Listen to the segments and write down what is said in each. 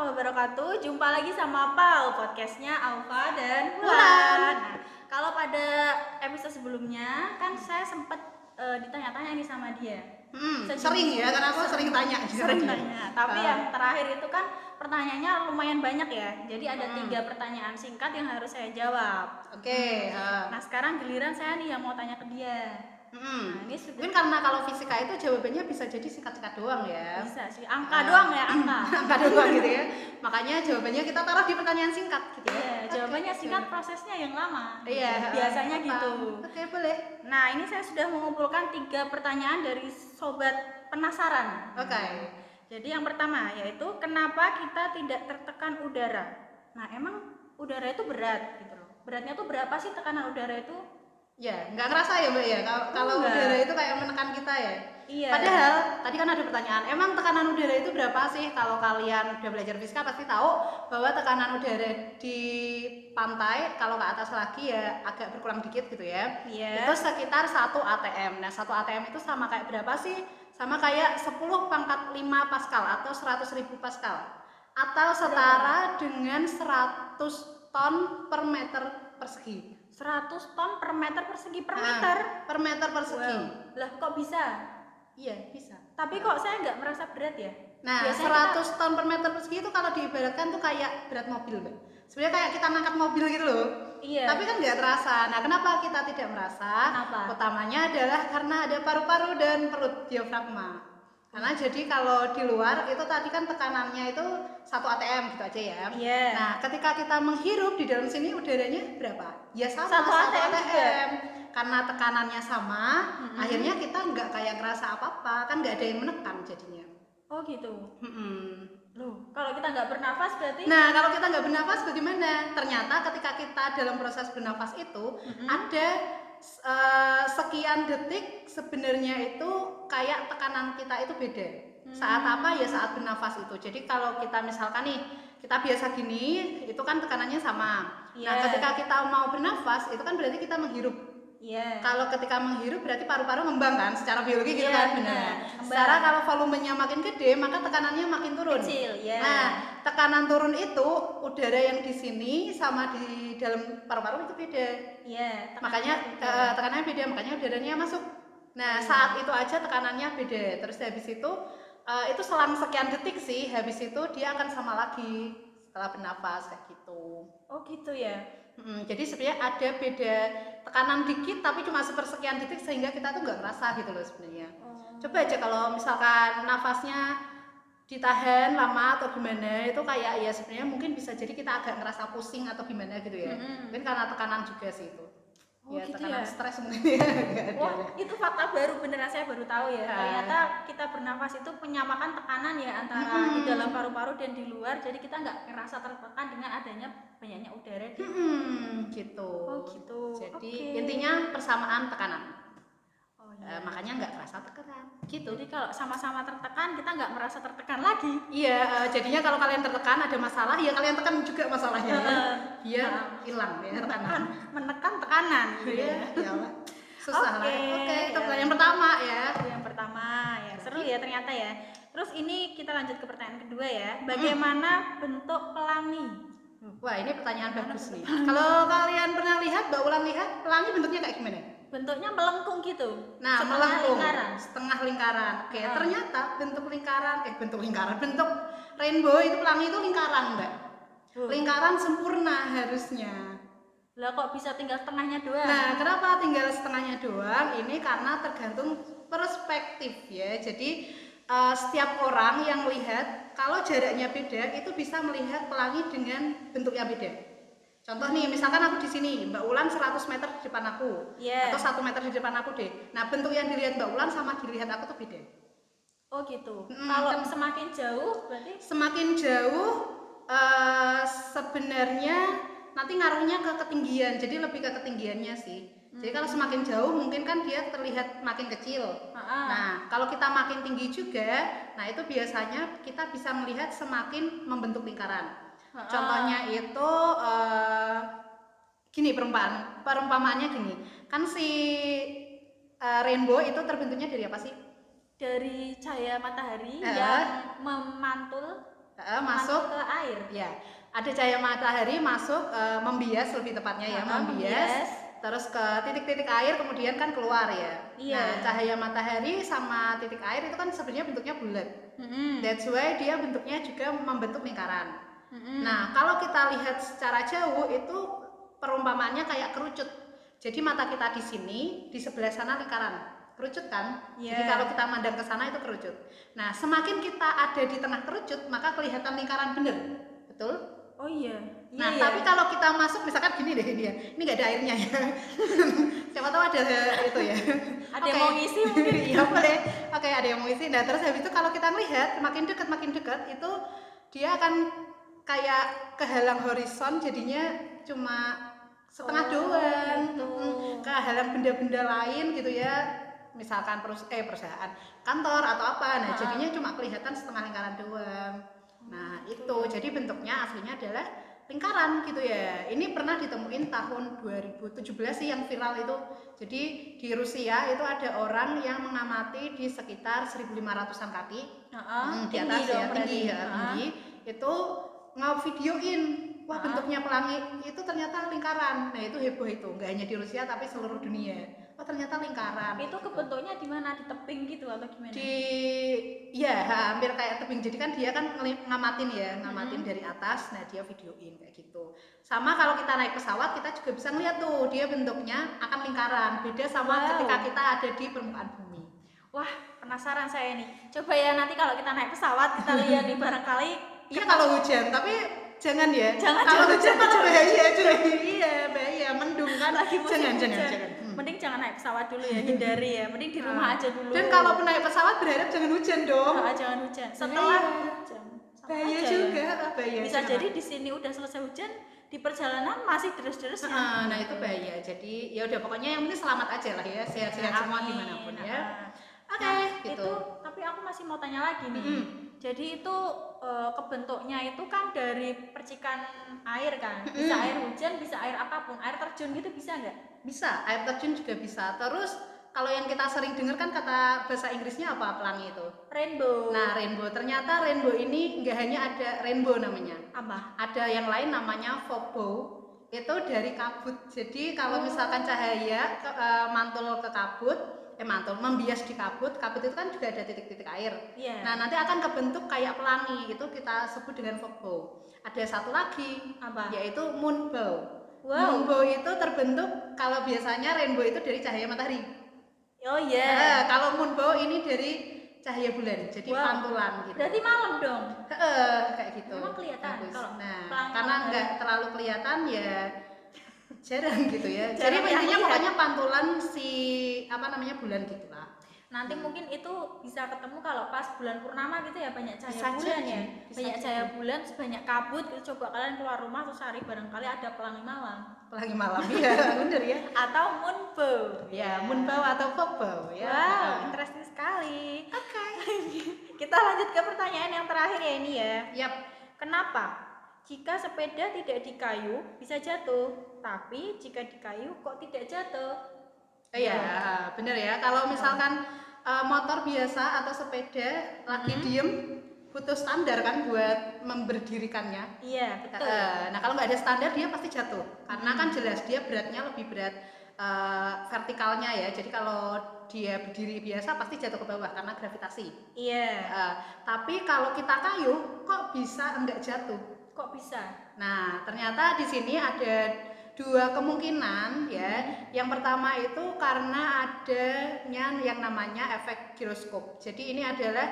wabarakatuh. Jumpa lagi sama Pau, podcastnya Alfa dan Wulan. Wulan. Nah, kalau pada episode sebelumnya kan saya sempat ditanya-tanya nih sama dia. Sering ya, karena aku sering tanya. Sering tanya. Tapi yang terakhir itu kan pertanyaannya lumayan banyak ya. Jadi ada 3 pertanyaan singkat yang harus saya jawab. Oke. Nah sekarang giliran saya nih yang mau tanya ke dia. Nah, ini sudah Mungkin karena kalau fisika itu jawabannya bisa jadi singkat-singkat doang ya. bisa sih, angka doang ya, angka. Angka doang gitu ya. Makanya jawabannya kita taruh di pertanyaan singkat gitu ya. Iya, jawabannya singkat, prosesnya yang lama. Iya, biasanya gitu. Oke, boleh. Nah, ini saya sudah mengumpulkan 3 pertanyaan dari sobat penasaran. Oke. Jadi yang pertama yaitu kenapa kita tidak tertekan udara? Nah, emang udara itu berat gitu loh. Beratnya tuh berapa sih tekanan udara itu? Ya, nggak ngerasa ya Mbak ya, kalau udara itu kayak menekan kita ya. Iya. Padahal tadi kan ada pertanyaan, emang tekanan udara itu berapa sih? Kalau kalian udah belajar fisika pasti tahu bahwa tekanan udara di pantai kalau ke atas lagi ya agak berkurang dikit gitu ya. Iya. Itu sekitar 1 atm. Nah, 1 atm itu sama kayak berapa sih? Sama kayak 10 pangkat 5 Pascal atau 100.000 Pascal. Atau setara dengan 100 ton per meter persegi. 100 ton per meter persegi per meter? Per meter persegi. Wow. Lah kok bisa? Iya, bisa. Tapi kok saya nggak merasa berat ya? Nah, Biasanya 100 ton per meter persegi itu kalau diibaratkan tuh kayak berat mobil, Mbak. Sebenarnya kayak kita ngangkat mobil gitu loh. Iya. Tapi kan nggak terasa. Nah, kenapa kita tidak merasa? Kenapa? Utamanya adalah karena ada paru-paru dan perut, diafragma. Karena jadi kalau di luar itu tadi kan tekanannya itu 1 atm gitu aja ya. Iya. Nah, ketika kita menghirup di dalam sini udaranya berapa? Ya sama 1 atm juga. Karena tekanannya sama, akhirnya kita nggak kayak ngerasa apa-apa, kan nggak ada yang menekan jadinya. Oh gitu. Loh, kalau kita nggak bernafas berarti? Nah, kalau kita nggak bernafas bagaimana? Ternyata ketika kita dalam proses bernafas itu ada sekian detik sebenarnya itu kayak tekanan kita itu beda. Saat apa ya saat bernafas itu. Jadi kalau kita misalkan nih kita biasa gini, itu kan tekanannya sama. Nah, ketika kita mau bernafas itu kan berarti kita menghirup. Kalau ketika menghirup berarti paru-paru ngembang kan secara biologi gitu kan, benar. Secara kalau volumenya makin gede maka tekanannya makin turun. Kecil, ya. Nah, tekanan turun itu udara yang di sini sama di dalam paru-paru itu beda. Iya. Makanya tekanannya beda, makanya udaranya masuk. Nah, saat itu aja tekanannya beda. Terus habis itu selang sekian detik sih, habis itu dia akan sama lagi setelah bernafas kayak gitu. Oh gitu ya. Jadi sebenarnya ada beda tekanan dikit tapi cuma sepersekian detik sehingga kita tuh nggak ngerasa gitu loh sebenarnya. Coba aja kalau misalkan nafasnya ditahan lama atau gimana itu kayak ya sebenarnya mungkin bisa jadi kita agak ngerasa pusing atau gimana gitu ya. Mungkin karena tekanan juga sih itu. Oh, ya gitu tekanan ya? stres mungkin ya. Wah, itu fakta baru, beneran saya baru tahu ya. Ternyata kita bernafas itu menyamakan tekanan ya antara di dalam paru-paru dan di luar. Jadi kita nggak ngerasa tertekan dengan adanya banyaknya udara di gitu. Oh gitu. Jadi Oke. intinya persamaan tekanan. Oh iya. Makanya nggak kerasa tekanan. Gitu. Jadi kalau sama-sama tertekan kita nggak merasa tertekan lagi. Iya, jadinya kalau kalian tertekan ada masalah, ya kalian tekan juga masalahnya ya. Biar hilang ya tekanan. Menekan tekanan. Iya, iyalah. Susah lah. Oke, kita ya. yang pertama ya. Yang pertama ya, seru ya ternyata ya. Terus ini kita lanjut ke pertanyaan kedua ya. Bagaimana bentuk pelangi? Wah, ini pertanyaan bagus nih. Kalau kalian pernah lihat, Mbak Ulan lihat pelangi bentuknya kayak gimana? Bentuknya melengkung gitu. Nah, setengah melengkung, lingkaran. setengah lingkaran. Oke, ternyata bentuk rainbow itu pelangi itu lingkaran, Mbak. Lingkaran sempurna harusnya. Lah kok bisa tinggal setengahnya doang? Nah, kenapa tinggal setengahnya doang? Ini karena tergantung perspektif ya. Jadi setiap orang yang melihat kalau jaraknya beda itu bisa melihat pelangi dengan bentuknya beda. Contoh nih, misalkan aku di sini, Mbak Ulan 100 meter di depan aku, atau 1 meter di depan aku deh. Nah, bentuk yang dilihat Mbak Ulan sama dilihat aku tuh beda. Oh gitu. Kalau semakin jauh berarti? Semakin jauh sebenarnya nanti ngaruhnya ke ketinggian, jadi lebih ke ketinggiannya sih. Jadi kalau semakin jauh mungkin kan dia terlihat makin kecil. Nah, kalau kita makin tinggi juga, nah itu biasanya kita bisa melihat semakin membentuk lingkaran. Contohnya itu gini, perumpamaannya gini. Kan si rainbow itu terbentuknya dari apa sih? Dari cahaya matahari yang memantul masuk ke air. Ya, ada cahaya matahari masuk membias lebih tepatnya ya, membias terus ke titik-titik air kemudian kan keluar ya. Iya. Nah, cahaya matahari sama titik air itu kan sebenarnya bentuknya bulat. That's why dia bentuknya juga membentuk lingkaran. Nah, kalau kita lihat secara jauh itu perumpamaannya kayak kerucut. Jadi mata kita di sini, di sebelah sana lingkaran. Kerucut kan? Jadi kalau kita mandang ke sana itu kerucut. Nah, semakin kita ada di tengah kerucut, maka kelihatan lingkaran bener. Betul? Oh iya. Nah, tapi kalau kita masuk misalkan gini deh dia. Ini nggak ada airnya ya. Siapa tahu ada itu ya. Ada yang mau ngisi mungkin. Iya boleh. Oke, ada yang mau ngisi. Nah, terus habis itu kalau kita melihat makin dekat itu dia akan kayak kehalang horizon, jadinya cuma setengah doang. Gitu. Kehalang benda-benda lain gitu ya. Misalkan perusahaan, kantor atau apa. Nah, jadinya cuma kelihatan setengah lingkaran doang. Nah, itu. Jadi bentuknya aslinya adalah lingkaran gitu ya. Ini pernah ditemuin tahun 2017 sih yang viral itu. Jadi di Rusia itu ada orang yang mengamati di sekitar 1.500-an kaki. Di atas ya, tinggi. Itu ngevideoin, wah bentuknya pelangi itu ternyata lingkaran. Nah, itu heboh itu. Nggak hanya di Rusia tapi seluruh dunia. Oh, ternyata lingkaran. Itu kebentuknya di mana? Di tebing gitu atau gimana? Hampir kayak tebing. Jadi kan dia kan ngamatin ya, ngamatin dari atas. Nah, dia videoin kayak gitu. Sama kalau kita naik pesawat, kita juga bisa ngeliat tuh, dia bentuknya akan lingkaran. Beda sama ketika kita ada di permukaan bumi. Wah, penasaran saya nih. Coba ya nanti kalau kita naik pesawat, kita lihat nih barangkali. Iya kalau hujan, tapi jangan ya. Kalau hujan malah bahaya cuy. Iya, bahaya, mendung kan. Lagi musim jangan. Mending jangan naik pesawat dulu ya, hindari ya. Mending di rumah aja dulu. Dan kalau naik pesawat berharap jangan hujan dong. Jangan hujan. Setelah hujan. Bahaya juga, bahaya. Bisa jadi di sini udah selesai hujan, di perjalanan masih deres-deres ya. Nah, itu bahaya. Jadi ya udah pokoknya yang penting selamat aja lah ya, sehat-sehat semua dimanapun ya. Oke, gitu. Itu tapi aku masih mau tanya lagi nih. Jadi itu kebentuknya itu kan dari percikan air kan, bisa air hujan, bisa air apapun, air terjun gitu bisa nggak? Bisa, air terjun juga bisa. Terus kalau yang kita sering dengar kan kata bahasa Inggrisnya apa pelangi itu? Rainbow. Nah, rainbow. Ternyata rainbow ini nggak hanya ada rainbow namanya. Apa? Ada yang lain namanya fog bow. Itu dari kabut. Jadi kalau misalkan cahaya mantul ke kabut, membias di kabut itu kan juga ada titik-titik air. Nah, nanti akan kebentuk kayak pelangi, itu kita sebut dengan fog bow. Ada satu lagi, yaitu moon bow. Moonbow itu terbentuk kalau biasanya rainbow itu dari cahaya matahari. Oh iya. Kalau moonbow ini dari cahaya bulan, jadi pantulan gitu. Berarti malam dong. Kayak gitu. Emang kelihatan kalau karena nggak terlalu kelihatan ya jarang gitu ya. Jadi intinya pokoknya pantulan bulan gitulah. Nanti mungkin itu bisa ketemu kalau pas bulan purnama gitu ya, banyak cahaya bulan ya. Banyak cahaya bulan, sebanyak kabut gitu. Coba kalian keluar rumah terus cari barangkali ada pelangi malam. Pelangi malam ya, bener ya. Atau moonbow. Ya, moonbow atau fogbow ya. Wow, interesting sekali. Oke. Kita lanjut ke pertanyaan yang terakhir ya ini ya. Yap. Kenapa jika sepeda tidak di kayu bisa jatuh, tapi jika di kayu kok tidak jatuh? Iya, bener ya. Kalau misalkan motor biasa atau sepeda lagi diem, butuh standar kan buat memberdirikannya. Iya, betul. Nah, kalau nggak ada standar dia pasti jatuh. Karena kan jelas dia beratnya lebih berat vertikalnya ya. Jadi kalau dia berdiri biasa pasti jatuh ke bawah karena gravitasi. Iya. Tapi kalau kita kayu, kok bisa enggak jatuh? Kok bisa? Nah, ternyata di sini ada dua kemungkinan ya. Yang pertama itu karena adanya yang namanya efek giroskop. Jadi ini adalah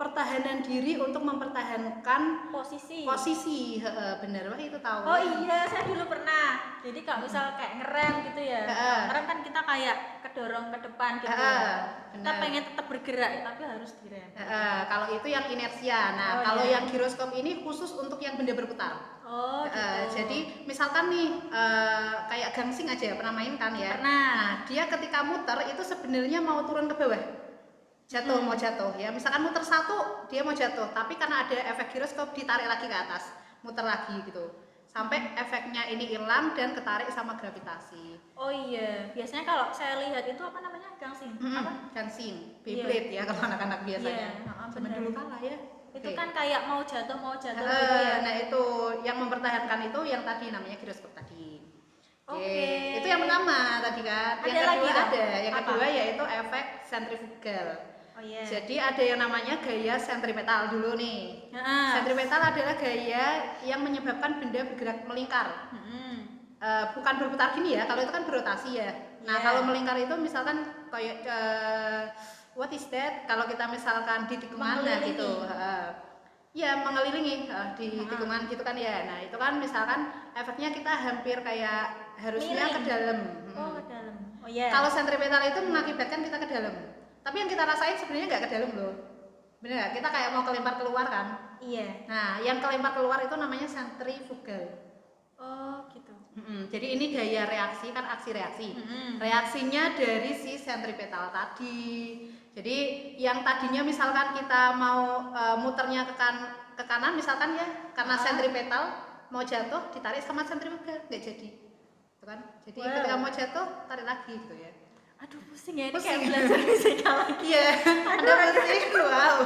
pertahanan diri untuk mempertahankan posisi. Bener, wah itu tahu. Oh iya, saya dulu pernah. Jadi kalau misal kayak ngerem gitu ya, ngerem kan kita kayak kedorong ke depan gitu. Kita pengen tetap bergerak tapi harus direm. Kalau itu yang inersia. Nah, kalau yang giroskop ini khusus untuk yang benda berputar. Oh, gitu. Jadi misalkan nih kayak gangsing aja pernah main kan ya. Nah, dia ketika muter itu sebenarnya mau turun ke bawah. Mau jatuh ya. Misalkan muter satu, dia mau jatuh, tapi karena ada efek giroskop ditarik lagi ke atas, muter lagi gitu. Sampai efeknya ini hilang dan ketarik sama gravitasi. Oh iya, biasanya kalau saya lihat itu apa namanya? Gangsing. Gangsing, Beyblade ya kalau anak-anak biasanya. Zaman dulu kalah ya. Itu Oke. kan kayak mau jatuh gitu ya. Nah itu yang mempertahankan itu yang tadi namanya giroskop tadi. Oke. Itu yang pertama tadi kan. Yang Ada lagi kedua dong? ada, yang Apa? kedua yaitu efek sentrifugal. Oh iya. Jadi ada yang namanya gaya sentripetal dulu nih. Nah. Sentripetal adalah gaya yang menyebabkan benda bergerak melingkar. Bukan berputar gini ya, kalau itu kan berotasi ya. Nah Yeah. kalau melingkar itu misalkan kayak what is that? Kalau kita misalkan di tikungan nah Mengelilingi. gitu, ya mengelilingi di tikungan gitu kan ya. Nah itu kan misalkan efeknya kita hampir kayak harusnya Miring. ke dalam. Oh, ke dalam. Oh iya. Kalau sentripetal itu mengakibatkan kita ke dalam. Tapi yang kita rasain sebenarnya nggak ke dalam loh. Bener nggak? Kita kayak mau kelempar keluar kan? Iya. Nah yang kelempar keluar itu namanya sentrifugal. Oh, gitu. Jadi ini gaya reaksi kan aksi reaksi. Reaksinya dari si sentripetal tadi. Jadi yang tadinya misalkan kita mau muternya ke kanan misalkan ya karena sentripetal mau jatuh ditarik sama sentrifugal nggak jadi, itu kan? Jadi Wow. ketika mau jatuh tarik lagi gitu ya. Aduh, pusing ya, ini Pusing. kayak belajar fisika lagi. Iya. Ada pusing. Wow.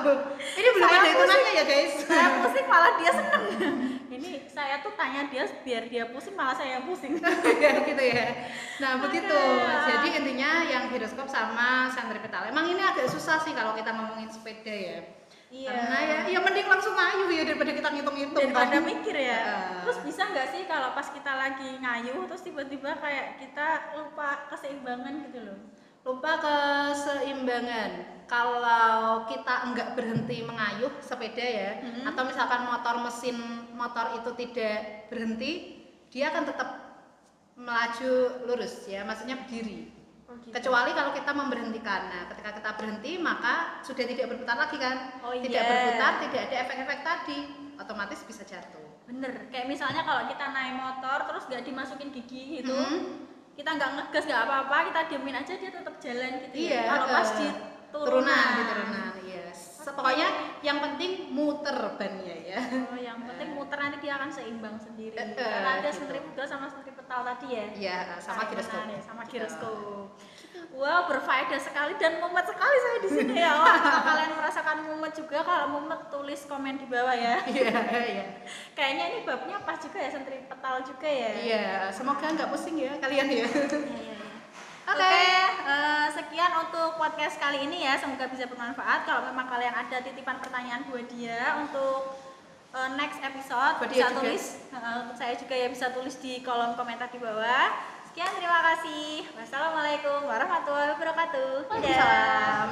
Ini belum Saya ada pusing. hitungannya ya guys. Saya pusing malah dia seneng. Ini saya tuh tanya dia biar dia pusing malah saya yang pusing. Ya gitu ya. Nah begitu. Oke. Jadi intinya yang giroskop sama sentripetal. Emang ini agak susah sih kalau kita ngomongin sepeda ya. Iya. Karena ya mending langsung ngayuh ya daripada kita ngitung-ngitung. Daripada kan. mikir ya. Heeh. Terus bisa nggak sih kalau pas kita lagi ngayuh terus tiba-tiba kayak kita lupa keseimbangan gitu loh. Lupa keseimbangan. Kalau kita enggak berhenti mengayuh sepeda ya, atau misalkan mesin motor itu tidak berhenti, dia akan tetap melaju lurus ya, maksudnya berdiri. Oh, gitu. Kecuali kalau kita memberhentikan. Nah, ketika kita berhenti maka sudah tidak berputar lagi kan? Oh, Tidak iya. berputar, tidak ada efek-efek tadi, otomatis bisa jatuh. Bener, kayak misalnya kalau kita naik motor terus nggak dimasukin gigi gitu, kita nggak ngegas nggak apa-apa, kita diemin aja dia tetap jalan gitu Iya. ya. Kalau pas di turunan, di turunan, iya. Pokoknya yang penting muter bannya ya. Oh, yang penting muter nanti dia akan seimbang sendiri. Eh, Karena ada gitu. sentrifugal sama sentripetal tadi ya. Iya, sama giroskop. Menarik, sama giroskop. Wow, berfaedah sekali dan mumet sekali saya di sini ya. Oh, kalau kalian merasakan mumet juga, kalau mumet tulis komen di bawah ya. Iya, iya. Kayaknya ini babnya pas juga ya, sentripetal juga ya. Iya, semoga nggak pusing ya kalian ya. Iya. Oke. Oke, sekian untuk podcast kali ini ya. Semoga bisa bermanfaat. Kalau memang kalian ada titipan pertanyaan buat dia untuk next episode, Buat bisa dia juga. tulis. Untuk saya juga ya bisa tulis di kolom komentar di bawah. Sekian, terima kasih. Wassalamualaikum warahmatullahi wabarakatuh. Dadah. Waalaikumsalam.